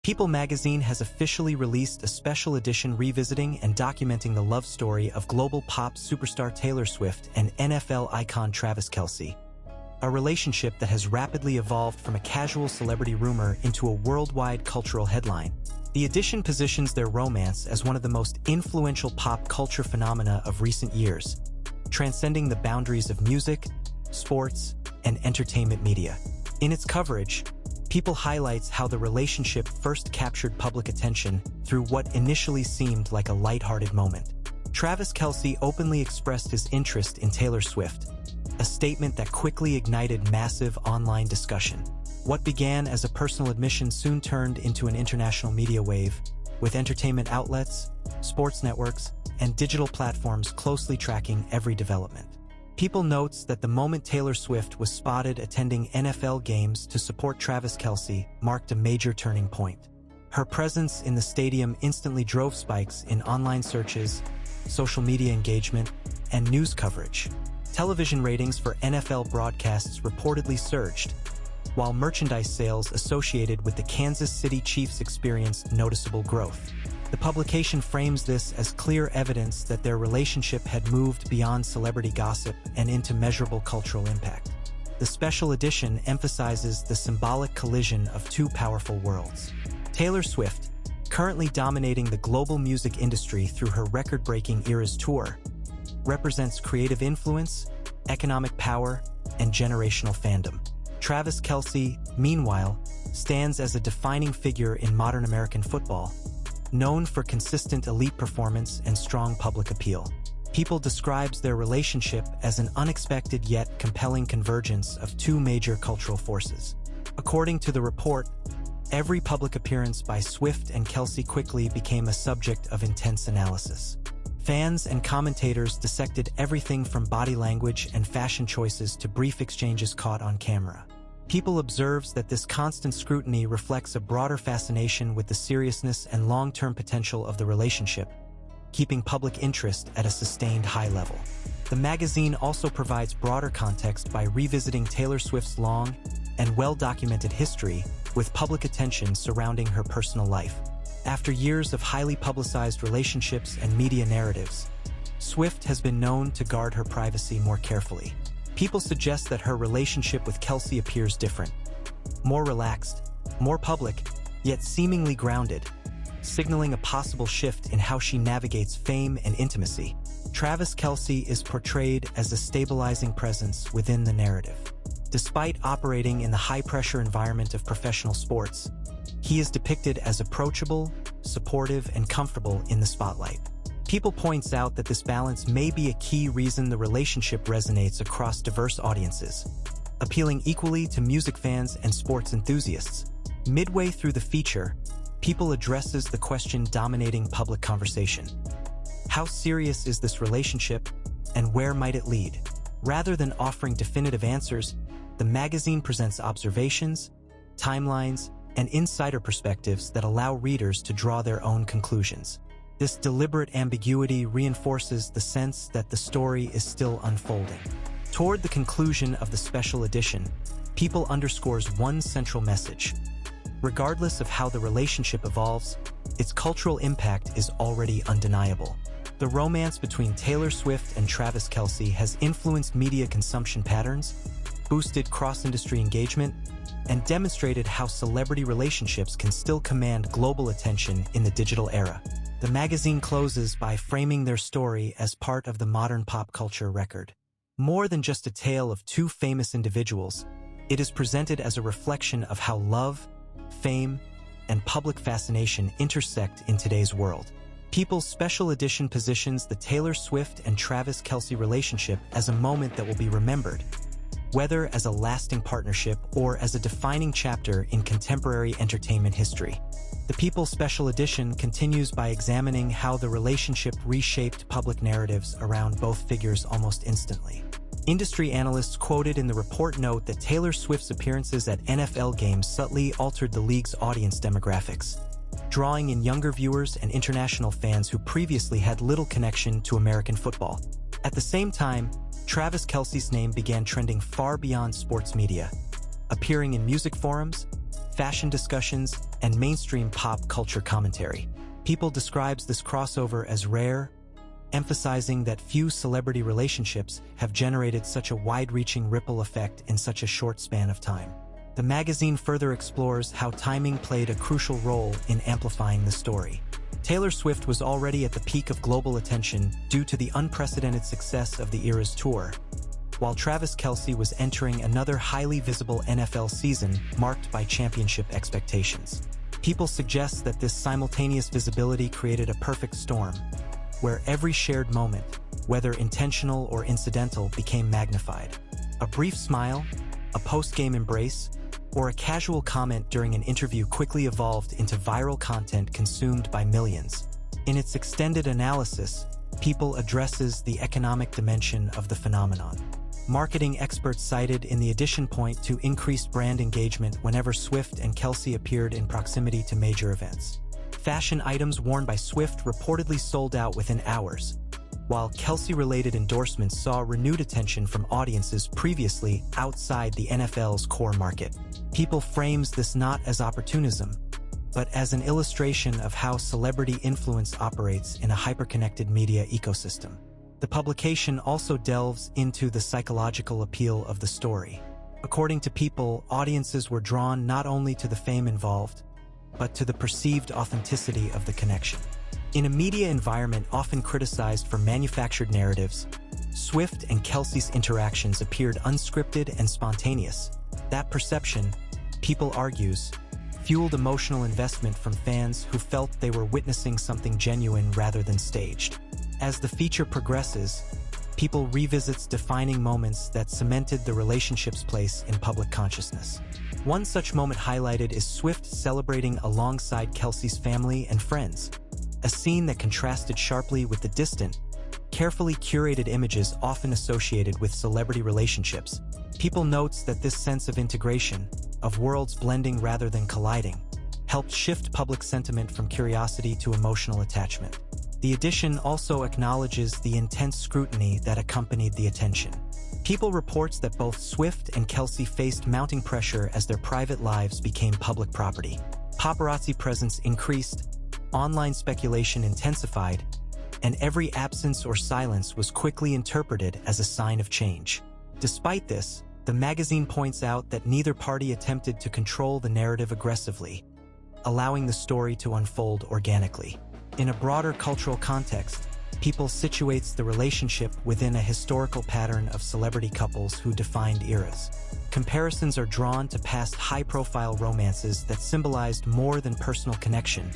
People magazine has officially released a special edition revisiting and documenting the love story of global pop superstar Taylor Swift and NFL icon Travis Kelce, a relationship that has rapidly evolved from a casual celebrity rumor into a worldwide cultural headline. The edition positions their romance as one of the most influential pop culture phenomena of recent years, transcending the boundaries of music, sports, and entertainment media. In its coverage, People highlights how the relationship first captured public attention through what initially seemed like a lighthearted moment. Travis Kelce openly expressed his interest in Taylor Swift, a statement that quickly ignited massive online discussion. What began as a personal admission soon turned into an international media wave, with entertainment outlets, sports networks, and digital platforms closely tracking every development. People notes that the moment Taylor Swift was spotted attending NFL games to support Travis Kelce marked a major turning point. Her presence in the stadium instantly drove spikes in online searches, social media engagement, and news coverage. Television ratings for NFL broadcasts reportedly surged, while merchandise sales associated with the Kansas City Chiefs experienced noticeable growth. The publication frames this as clear evidence that their relationship had moved beyond celebrity gossip and into measurable cultural impact. The special edition emphasizes the symbolic collision of two powerful worlds. Taylor Swift, currently dominating the global music industry through her record-breaking Eras tour, represents creative influence, economic power, and generational fandom. Travis Kelce, meanwhile, stands as a defining figure in modern American football, known for consistent elite performance and strong public appeal. People describes their relationship as an unexpected yet compelling convergence of two major cultural forces. According to the report, every public appearance by Swift and Kelce quickly became a subject of intense analysis. Fans and commentators dissected everything from body language and fashion choices to brief exchanges caught on camera. People observes that this constant scrutiny reflects a broader fascination with the seriousness and long-term potential of the relationship, keeping public interest at a sustained high level. The magazine also provides broader context by revisiting Taylor Swift's long and well-documented history with public attention surrounding her personal life. After years of highly publicized relationships and media narratives, Swift has been known to guard her privacy more carefully. People suggest that her relationship with Kelce appears different, more relaxed, more public, yet seemingly grounded, signaling a possible shift in how she navigates fame and intimacy. Travis Kelce is portrayed as a stabilizing presence within the narrative. Despite operating in the high-pressure environment of professional sports, he is depicted as approachable, supportive, and comfortable in the spotlight. People points out that this balance may be a key reason the relationship resonates across diverse audiences, appealing equally to music fans and sports enthusiasts. Midway through the feature, People addresses the question dominating public conversation. How serious is this relationship, and where might it lead? Rather than offering definitive answers, the magazine presents observations, timelines, and insider perspectives that allow readers to draw their own conclusions. This deliberate ambiguity reinforces the sense that the story is still unfolding. Toward the conclusion of the special edition, People underscores one central message. Regardless of how the relationship evolves, its cultural impact is already undeniable. The romance between Taylor Swift and Travis Kelce has influenced media consumption patterns, boosted cross-industry engagement, and demonstrated how celebrity relationships can still command global attention in the digital era. The magazine closes by framing their story as part of the modern pop culture record. More than just a tale of two famous individuals, it is presented as a reflection of how love, fame, and public fascination intersect in today's world. People's special edition positions the Taylor Swift and Travis Kelce relationship as a moment that will be remembered, whether as a lasting partnership or as a defining chapter in contemporary entertainment history. The People Special Edition continues by examining how the relationship reshaped public narratives around both figures almost instantly. Industry analysts quoted in the report note that Taylor Swift's appearances at NFL games subtly altered the league's audience demographics, drawing in younger viewers and international fans who previously had little connection to American football. At the same time, Travis Kelce's name began trending far beyond sports media, appearing in music forums, fashion discussions, and mainstream pop culture commentary. People describes this crossover as rare, emphasizing that few celebrity relationships have generated such a wide-reaching ripple effect in such a short span of time. The magazine further explores how timing played a crucial role in amplifying the story. Taylor Swift was already at the peak of global attention due to the unprecedented success of the era's tour, while Travis Kelce was entering another highly visible NFL season marked by championship expectations. People suggest that this simultaneous visibility created a perfect storm, where every shared moment, whether intentional or incidental, became magnified. A brief smile, a post-game embrace, or a casual comment during an interview quickly evolved into viral content consumed by millions. In its extended analysis, People addresses the economic dimension of the phenomenon. Marketing experts cited in the addition point to increased brand engagement whenever Swift and Kelce appeared in proximity to major events. Fashion items worn by Swift reportedly sold out within hours, while Kelce-related endorsements saw renewed attention from audiences previously outside the NFL's core market. People frames this not as opportunism, but as an illustration of how celebrity influence operates in a hyper-connected media ecosystem. The publication also delves into the psychological appeal of the story. According to People, audiences were drawn not only to the fame involved, but to the perceived authenticity of the connection. In a media environment often criticized for manufactured narratives, Swift and Kelce's interactions appeared unscripted and spontaneous. That perception, People argues, fueled emotional investment from fans who felt they were witnessing something genuine rather than staged. As the feature progresses, People revisits defining moments that cemented the relationship's place in public consciousness. One such moment highlighted is Swift celebrating alongside Kelce's family and friends, a scene that contrasted sharply with the distant, carefully curated images often associated with celebrity relationships. People notes that this sense of integration, of worlds blending rather than colliding, helped shift public sentiment from curiosity to emotional attachment. The edition also acknowledges the intense scrutiny that accompanied the attention. People reports that both Swift and Kelce faced mounting pressure as their private lives became public property. Paparazzi presence increased, online speculation intensified, and every absence or silence was quickly interpreted as a sign of change. Despite this, the magazine points out that neither party attempted to control the narrative aggressively, allowing the story to unfold organically. In a broader cultural context, People situates the relationship within a historical pattern of celebrity couples who defined eras. Comparisons are drawn to past high-profile romances that symbolized more than personal connection,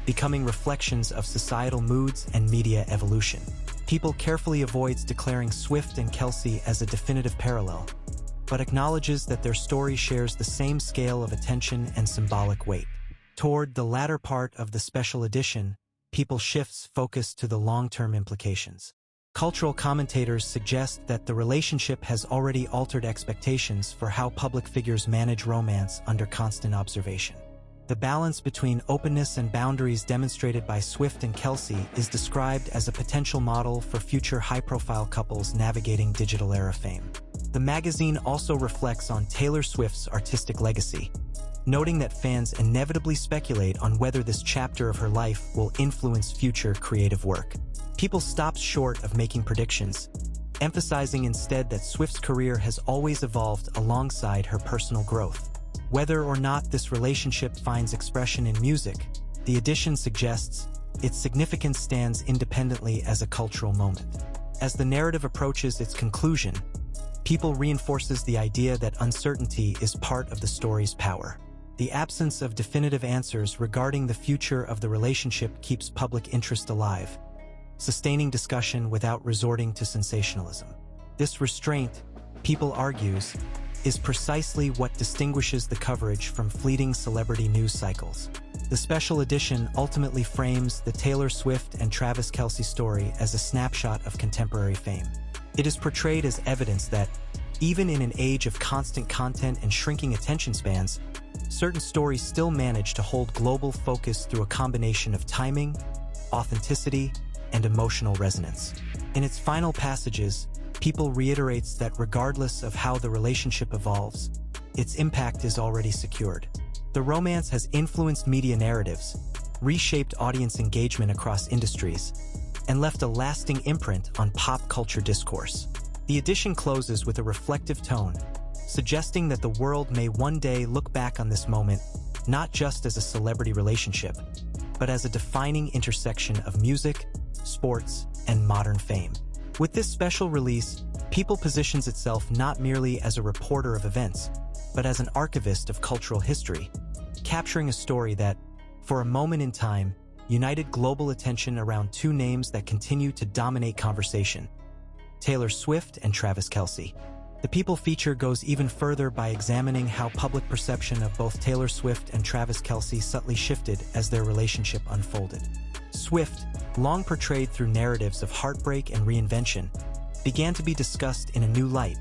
becoming reflections of societal moods and media evolution. People carefully avoids declaring Swift and Kelce as a definitive parallel, but acknowledges that their story shares the same scale of attention and symbolic weight. Toward the latter part of the special edition, People shifts focus to the long-term implications. Cultural commentators suggest that the relationship has already altered expectations for how public figures manage romance under constant observation. The balance between openness and boundaries demonstrated by Swift and Kelce is described as a potential model for future high-profile couples navigating digital-era fame. The magazine also reflects on Taylor Swift's artistic legacy, noting that fans inevitably speculate on whether this chapter of her life will influence future creative work. People stops short of making predictions, emphasizing instead that Swift's career has always evolved alongside her personal growth. Whether or not this relationship finds expression in music, the edition suggests its significance stands independently as a cultural moment. As the narrative approaches its conclusion, People reinforces the idea that uncertainty is part of the story's power. The absence of definitive answers regarding the future of the relationship keeps public interest alive, sustaining discussion without resorting to sensationalism. This restraint, People argues, is precisely what distinguishes the coverage from fleeting celebrity news cycles. The special edition ultimately frames the Taylor Swift and Travis Kelce story as a snapshot of contemporary fame. It is portrayed as evidence that, even in an age of constant content and shrinking attention spans, certain stories still manage to hold global focus through a combination of timing, authenticity, and emotional resonance. In its final passages, People reiterates that regardless of how the relationship evolves, its impact is already secured. The romance has influenced media narratives, reshaped audience engagement across industries, and left a lasting imprint on pop culture discourse. The edition closes with a reflective tone, suggesting that the world may one day look back on this moment not just as a celebrity relationship, but as a defining intersection of music, sports, and modern fame. With this special release, People positions itself not merely as a reporter of events, but as an archivist of cultural history, capturing a story that, for a moment in time, united global attention around two names that continue to dominate conversation: Taylor Swift and Travis Kelce. The People feature goes even further by examining how public perception of both Taylor Swift and Travis Kelce subtly shifted as their relationship unfolded. Swift, long portrayed through narratives of heartbreak and reinvention, began to be discussed in a new light,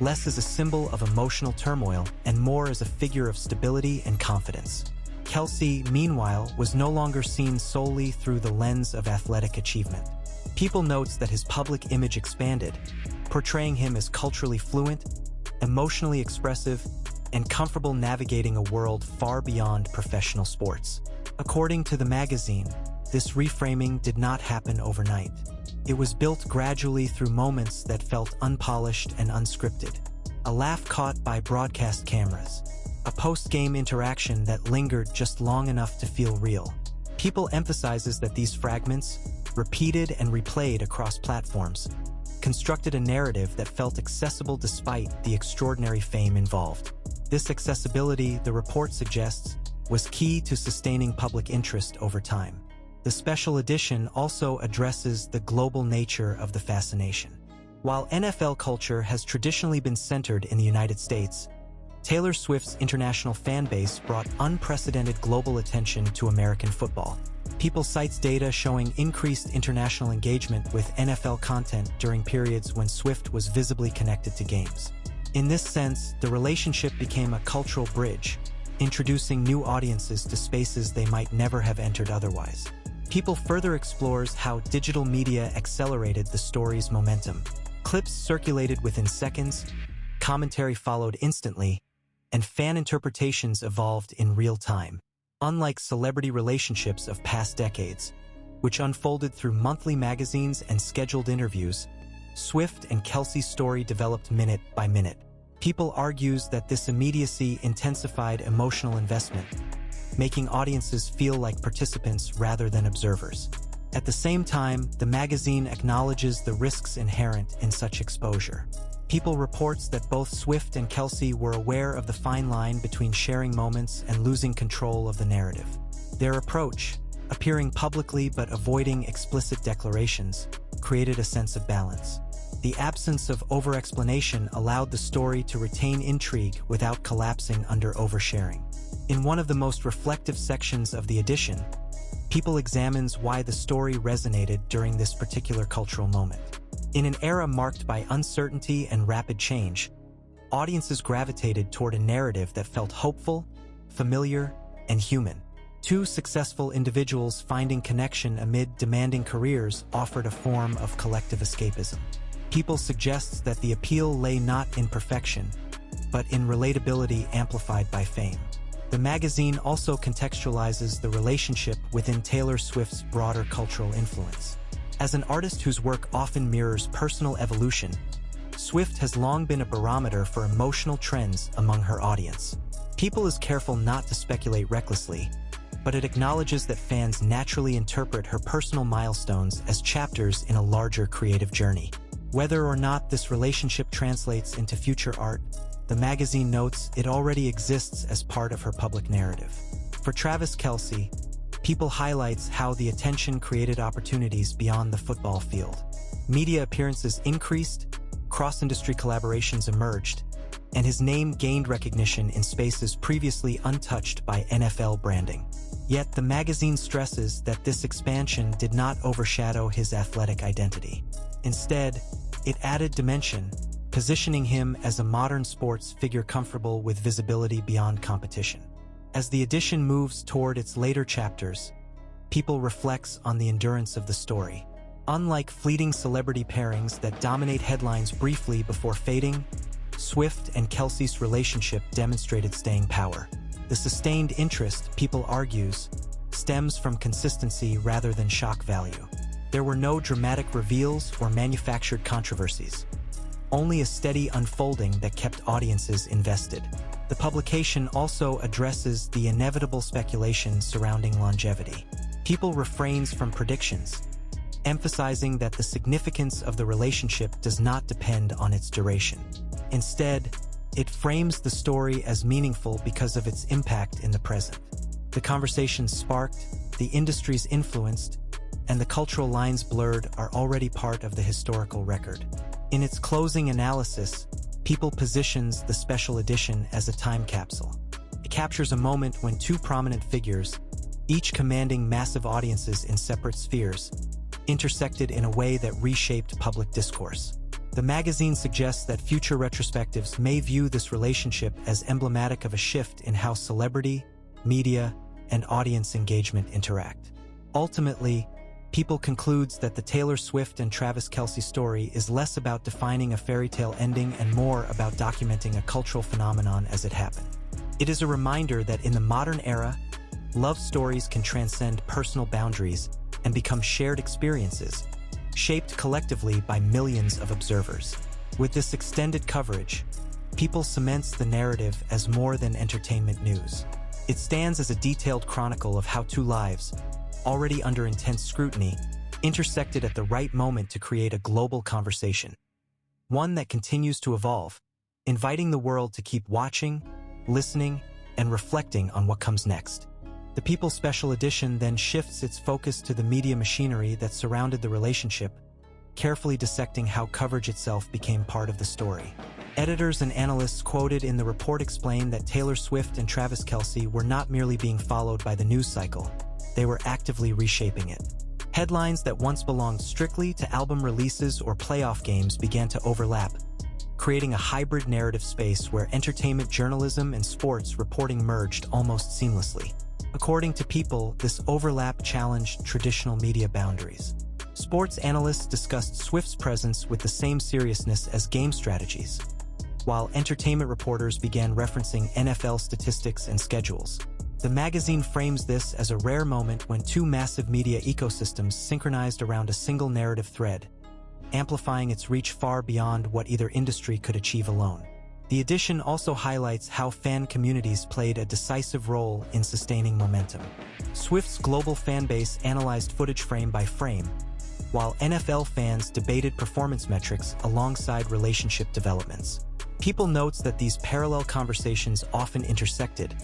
less as a symbol of emotional turmoil and more as a figure of stability and confidence. Kelce, meanwhile, was no longer seen solely through the lens of athletic achievement. People notes that his public image expanded, portraying him as culturally fluent, emotionally expressive, and comfortable navigating a world far beyond professional sports. According to the magazine, this reframing did not happen overnight. It was built gradually through moments that felt unpolished and unscripted. A laugh caught by broadcast cameras, a post-game interaction that lingered just long enough to feel real. People emphasizes that these fragments, repeated and replayed across platforms, constructed a narrative that felt accessible despite the extraordinary fame involved. This accessibility, the report suggests, was key to sustaining public interest over time. The special edition also addresses the global nature of the fascination. While NFL culture has traditionally been centered in the United States, Taylor Swift's international fan base brought unprecedented global attention to American football. People cites data showing increased international engagement with NFL content during periods when Swift was visibly connected to games. In this sense, the relationship became a cultural bridge, introducing new audiences to spaces they might never have entered otherwise. People further explores how digital media accelerated the story's momentum. Clips circulated within seconds, commentary followed instantly, and fan interpretations evolved in real time. Unlike celebrity relationships of past decades, which unfolded through monthly magazines and scheduled interviews, Swift and Kelce's story developed minute by minute. People argues that this immediacy intensified emotional investment, making audiences feel like participants rather than observers. At the same time, the magazine acknowledges the risks inherent in such exposure. People reports that both Swift and Kelce were aware of the fine line between sharing moments and losing control of the narrative. Their approach, appearing publicly but avoiding explicit declarations, created a sense of balance. The absence of over-explanation allowed the story to retain intrigue without collapsing under oversharing. In one of the most reflective sections of the edition, People examines why the story resonated during this particular cultural moment. In an era marked by uncertainty and rapid change, audiences gravitated toward a narrative that felt hopeful, familiar, and human. Two successful individuals finding connection amid demanding careers offered a form of collective escapism. People suggests that the appeal lay not in perfection, but in relatability amplified by fame. The magazine also contextualizes the relationship within Taylor Swift's broader cultural influence. As an artist whose work often mirrors personal evolution, Swift has long been a barometer for emotional trends among her audience. People is careful not to speculate recklessly, but it acknowledges that fans naturally interpret her personal milestones as chapters in a larger creative journey. Whether or not this relationship translates into future art, the magazine notes it already exists as part of her public narrative. For Travis Kelce, People highlights how the attention created opportunities beyond the football field. Media appearances increased, cross-industry collaborations emerged, and his name gained recognition in spaces previously untouched by NFL branding. Yet the magazine stresses that this expansion did not overshadow his athletic identity. Instead, it added dimension, positioning him as a modern sports figure comfortable with visibility beyond competition. As the edition moves toward its later chapters, People reflects on the endurance of the story. Unlike fleeting celebrity pairings that dominate headlines briefly before fading, Swift and Kelce's relationship demonstrated staying power. The sustained interest, people argues, stems from consistency rather than shock value. There were no dramatic reveals or manufactured controversies. Only a steady unfolding that kept audiences invested. The publication also addresses the inevitable speculation surrounding longevity. People refrains from predictions, emphasizing that the significance of the relationship does not depend on its duration. Instead, it frames the story as meaningful because of its impact in the present. The conversations sparked, the industries influenced, and the cultural lines blurred are already part of the historical record. In its closing analysis, People positions the special edition as a time capsule. It captures a moment when two prominent figures, each commanding massive audiences in separate spheres, intersected in a way that reshaped public discourse. The magazine suggests that future retrospectives may view this relationship as emblematic of a shift in how celebrity, media, and audience engagement interact. Ultimately, People concludes that the Taylor Swift and Travis Kelce story is less about defining a fairy tale ending and more about documenting a cultural phenomenon as it happened. It is a reminder that in the modern era, love stories can transcend personal boundaries and become shared experiences, shaped collectively by millions of observers. With this extended coverage, People cements the narrative as more than entertainment news. It stands as a detailed chronicle of how two lives, already under intense scrutiny, intersected at the right moment to create a global conversation. One that continues to evolve, inviting the world to keep watching, listening, and reflecting on what comes next. The People Special Edition then shifts its focus to the media machinery that surrounded the relationship, carefully dissecting how coverage itself became part of the story. Editors and analysts quoted in the report explain that Taylor Swift and Travis Kelce were not merely being followed by the news cycle, they were actively reshaping it. Headlines that once belonged strictly to album releases or playoff games began to overlap, creating a hybrid narrative space where entertainment journalism and sports reporting merged almost seamlessly. According to People, this overlap challenged traditional media boundaries. Sports analysts discussed Swift's presence with the same seriousness as game strategies, while entertainment reporters began referencing NFL statistics and schedules. The magazine frames this as a rare moment when two massive media ecosystems synchronized around a single narrative thread, amplifying its reach far beyond what either industry could achieve alone. The edition also highlights how fan communities played a decisive role in sustaining momentum. Swift's global fanbase analyzed footage frame by frame, while NFL fans debated performance metrics alongside relationship developments. People notes that these parallel conversations often intersected,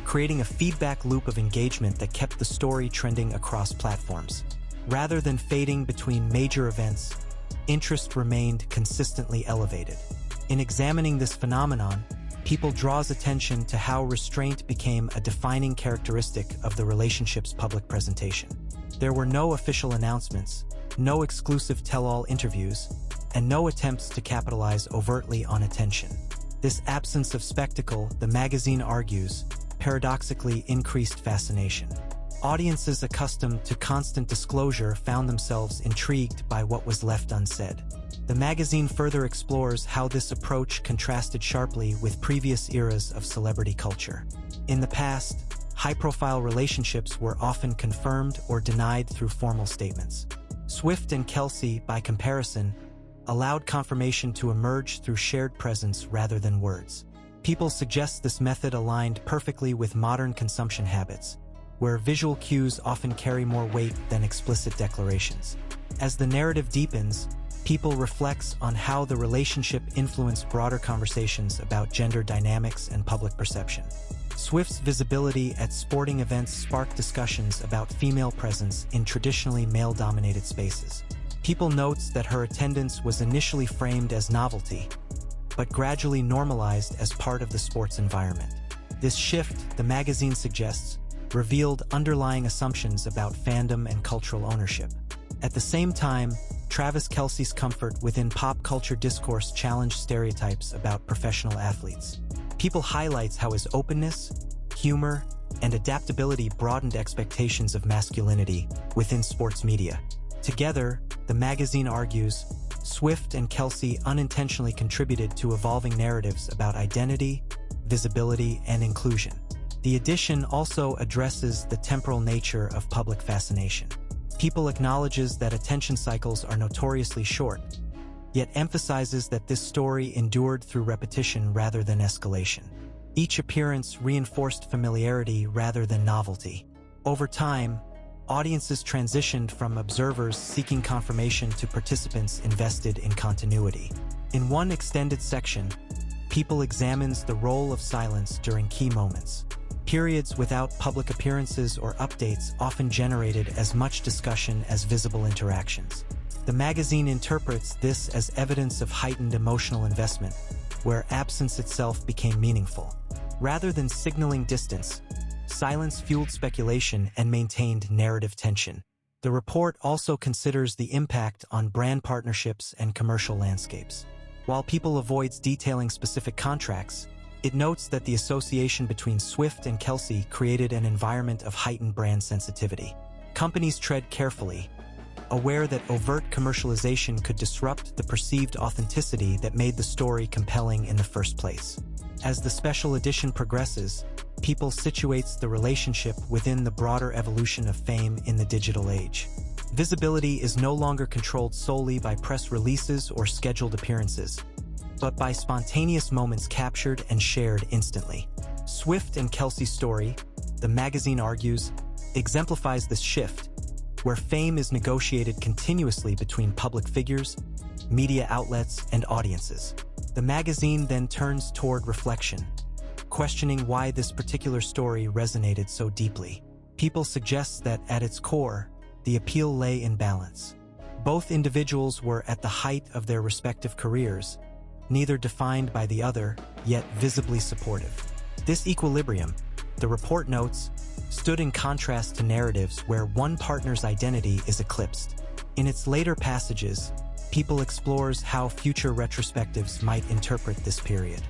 creating a feedback loop of engagement that kept the story trending across platforms. Rather than fading between major events, interest remained consistently elevated. In examining this phenomenon, People draws attention to how restraint became a defining characteristic of the relationship's public presentation. There were no official announcements, no exclusive tell-all interviews, and no attempts to capitalize overtly on attention. This absence of spectacle, the magazine argues, paradoxically increased fascination. Audiences accustomed to constant disclosure found themselves intrigued by what was left unsaid. The magazine further explores how this approach contrasted sharply with previous eras of celebrity culture. In the past, high-profile relationships were often confirmed or denied through formal statements. Swift and Kelce, by comparison, allowed confirmation to emerge through shared presence rather than words. People suggest this method aligned perfectly with modern consumption habits, where visual cues often carry more weight than explicit declarations. As the narrative deepens, People reflects on how the relationship influenced broader conversations about gender dynamics and public perception. Swift's visibility at sporting events sparked discussions about female presence in traditionally male-dominated spaces. People notes that her attendance was initially framed as novelty, but gradually normalized as part of the sports environment. This shift, the magazine suggests, revealed underlying assumptions about fandom and cultural ownership. At the same time, Travis Kelce's comfort within pop culture discourse challenged stereotypes about professional athletes. People highlights how his openness, humor, and adaptability broadened expectations of masculinity within sports media. Together, the magazine argues, Swift and Kelce unintentionally contributed to evolving narratives about identity, visibility, and inclusion. The edition also addresses the temporal nature of public fascination. People acknowledges that attention cycles are notoriously short, yet emphasizes that this story endured through repetition rather than escalation. Each appearance reinforced familiarity rather than novelty. Over time, audiences transitioned from observers seeking confirmation to participants invested in continuity. In one extended section, People examines the role of silence during key moments. Periods without public appearances or updates often generated as much discussion as visible interactions. The magazine interprets this as evidence of heightened emotional investment, where absence itself became meaningful. Rather than signaling distance, silence fueled speculation and maintained narrative tension. The report also considers the impact on brand partnerships and commercial landscapes. While People avoids detailing specific contracts, it notes that the association between Swift and Kelce created an environment of heightened brand sensitivity. Companies tread carefully, aware that overt commercialization could disrupt the perceived authenticity that made the story compelling in the first place. As the special edition progresses, People situates the relationship within the broader evolution of fame in the digital age. Visibility is no longer controlled solely by press releases or scheduled appearances, but by spontaneous moments captured and shared instantly. Swift and Kelce's story, the magazine argues, exemplifies this shift, where fame is negotiated continuously between public figures, media outlets, and audiences. The magazine then turns toward reflection, questioning why this particular story resonated so deeply. People suggests that at its core, the appeal lay in balance. Both individuals were at the height of their respective careers, neither defined by the other, yet visibly supportive. This equilibrium, the report notes, stood in contrast to narratives where one partner's identity is eclipsed. In its later passages, People explores how future retrospectives might interpret this period.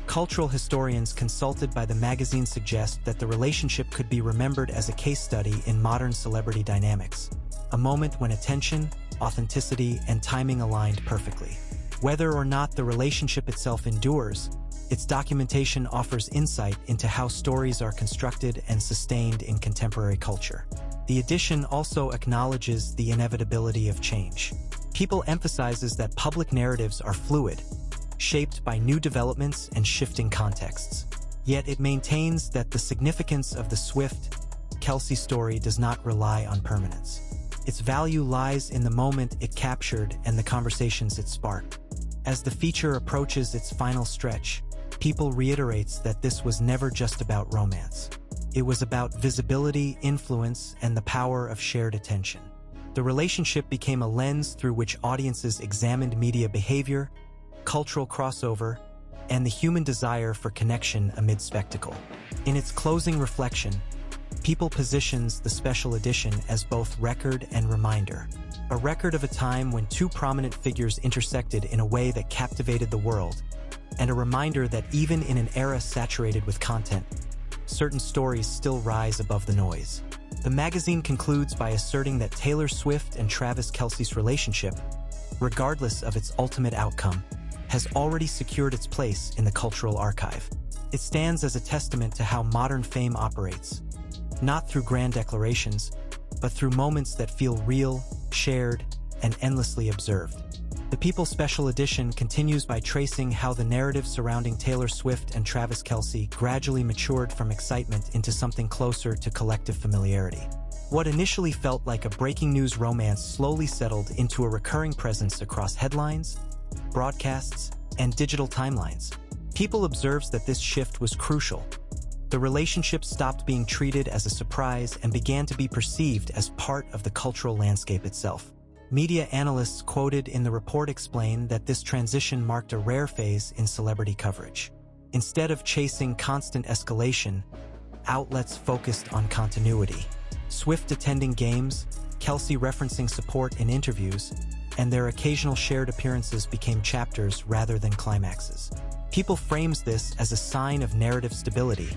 Cultural historians consulted by the magazine suggest that the relationship could be remembered as a case study in modern celebrity dynamics, a moment when attention, authenticity, and timing aligned perfectly. Whether or not the relationship itself endures, its documentation offers insight into how stories are constructed and sustained in contemporary culture. The edition also acknowledges the inevitability of change. People emphasizes that public narratives are fluid, shaped by new developments and shifting contexts. Yet it maintains that the significance of the Swift-Kelce story does not rely on permanence. Its value lies in the moment it captured and the conversations it sparked. As the feature approaches its final stretch, People reiterates that this was never just about romance. It was about visibility, influence, and the power of shared attention. The relationship became a lens through which audiences examined media behavior, cultural crossover, and the human desire for connection amid spectacle. In its closing reflection, People positions the special edition as both record and reminder. A record of a time when two prominent figures intersected in a way that captivated the world, and a reminder that even in an era saturated with content, certain stories still rise above the noise. The magazine concludes by asserting that Taylor Swift and Travis Kelce's relationship, regardless of its ultimate outcome, has already secured its place in the cultural archive. It stands as a testament to how modern fame operates, not through grand declarations, but through moments that feel real, shared, and endlessly observed. The People Special Edition continues by tracing how the narrative surrounding Taylor Swift and Travis Kelce gradually matured from excitement into something closer to collective familiarity. What initially felt like a breaking news romance slowly settled into a recurring presence across headlines, broadcasts, and digital timelines. People observes that this shift was crucial. The relationship stopped being treated as a surprise and began to be perceived as part of the cultural landscape itself. Media analysts quoted in the report explain that this transition marked a rare phase in celebrity coverage. Instead of chasing constant escalation, outlets focused on continuity. Swift attending games, Kelce referencing support in interviews, and their occasional shared appearances became chapters rather than climaxes. People frames this as a sign of narrative stability,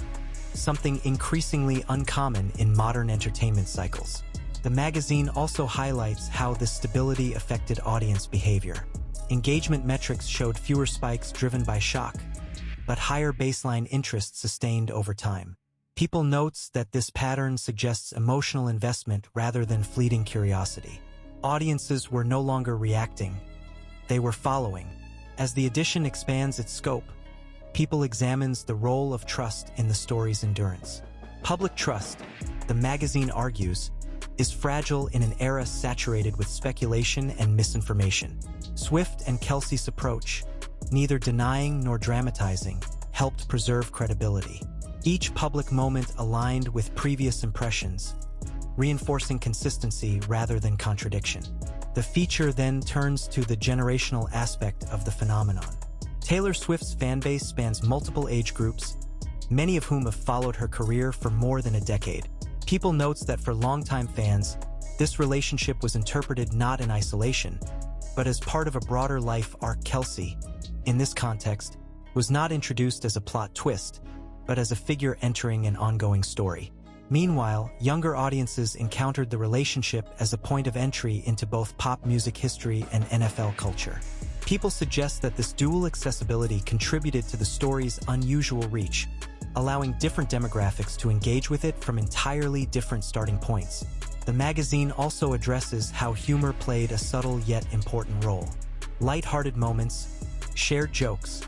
something increasingly uncommon in modern entertainment cycles. The magazine also highlights how this stability affected audience behavior. Engagement metrics showed fewer spikes driven by shock, but higher baseline interest sustained over time. People notes that this pattern suggests emotional investment rather than fleeting curiosity. Audiences were no longer reacting, they were following. As the edition expands its scope, People examines the role of trust in the story's endurance. Public trust, the magazine argues, is fragile in an era saturated with speculation and misinformation. Swift and Kelce's approach, neither denying nor dramatizing, helped preserve credibility. Each public moment aligned with previous impressions, reinforcing consistency rather than contradiction. The feature then turns to the generational aspect of the phenomenon. Taylor Swift's fanbase spans multiple age groups, many of whom have followed her career for more than a decade. People notes that for longtime fans, this relationship was interpreted not in isolation, but as part of a broader life arc. Kelce, in this context, was not introduced as a plot twist, but as a figure entering an ongoing story. Meanwhile, younger audiences encountered the relationship as a point of entry into both pop music history and NFL culture. People suggest that this dual accessibility contributed to the story's unusual reach, allowing different demographics to engage with it from entirely different starting points. The magazine also addresses how humor played a subtle yet important role. Light-hearted moments, shared jokes,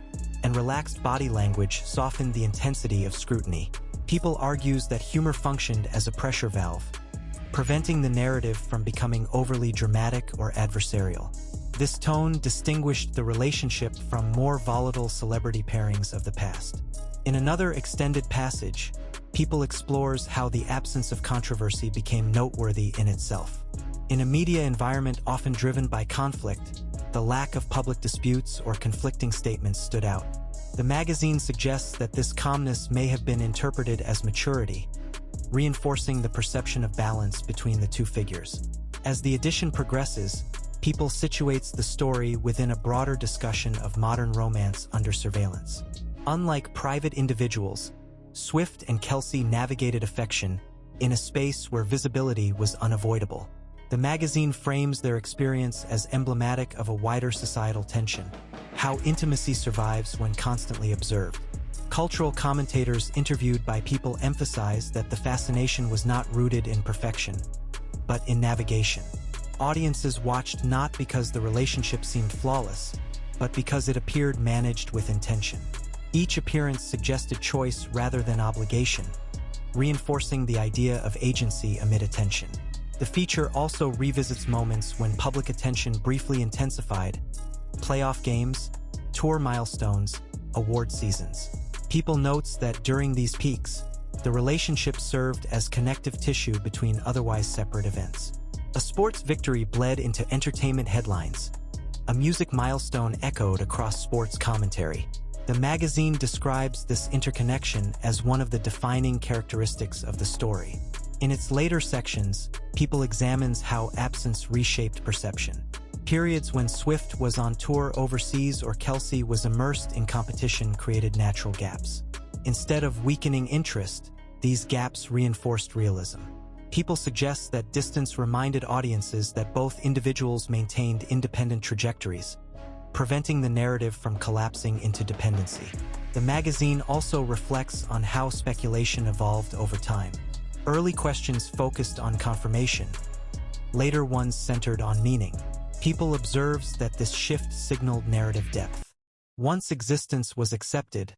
and relaxed body language softened the intensity of scrutiny. People argues that humor functioned as a pressure valve, preventing the narrative from becoming overly dramatic or adversarial. This tone distinguished the relationship from more volatile celebrity pairings of the past. In another extended passage, People explores how the absence of controversy became noteworthy in itself. In a media environment often driven by conflict, the lack of public disputes or conflicting statements stood out. The magazine suggests that this calmness may have been interpreted as maturity, reinforcing the perception of balance between the two figures. As the edition progresses, People situates the story within a broader discussion of modern romance under surveillance. Unlike private individuals, Swift and Kelce navigated affection in a space where visibility was unavoidable. The magazine frames their experience as emblematic of a wider societal tension, how intimacy survives when constantly observed. Cultural commentators interviewed by People emphasized that the fascination was not rooted in perfection, but in navigation. Audiences watched not because the relationship seemed flawless, but because it appeared managed with intention. Each appearance suggested choice rather than obligation, reinforcing the idea of agency amid attention. The feature also revisits moments when public attention briefly intensified: playoff games, tour milestones, award seasons. People notes that during these peaks, the relationship served as connective tissue between otherwise separate events. A sports victory bled into entertainment headlines. A music milestone echoed across sports commentary. The magazine describes this interconnection as one of the defining characteristics of the story. In its later sections, People examines how absence reshaped perception. Periods when Swift was on tour overseas or Kelce was immersed in competition created natural gaps. Instead of weakening interest, these gaps reinforced realism. People suggest that distance reminded audiences that both individuals maintained independent trajectories, preventing the narrative from collapsing into dependency. The magazine also reflects on how speculation evolved over time. Early questions focused on confirmation, later ones centered on meaning. People observes that this shift signaled narrative depth. Once existence was accepted,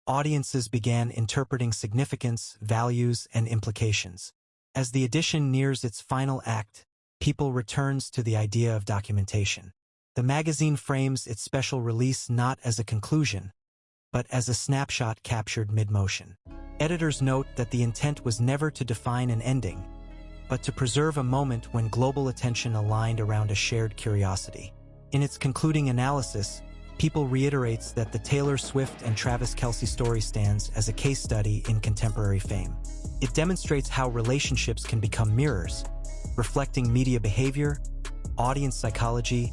audiences began interpreting significance, values, and implications. As the edition nears its final act, People returns to the idea of documentation. The magazine frames its special release not as a conclusion, but as a snapshot captured mid-motion. Editors note that the intent was never to define an ending, but to preserve a moment when global attention aligned around a shared curiosity. In its concluding analysis, People reiterates that the Taylor Swift and Travis Kelce story stands as a case study in contemporary fame. It demonstrates how relationships can become mirrors, reflecting media behavior, audience psychology,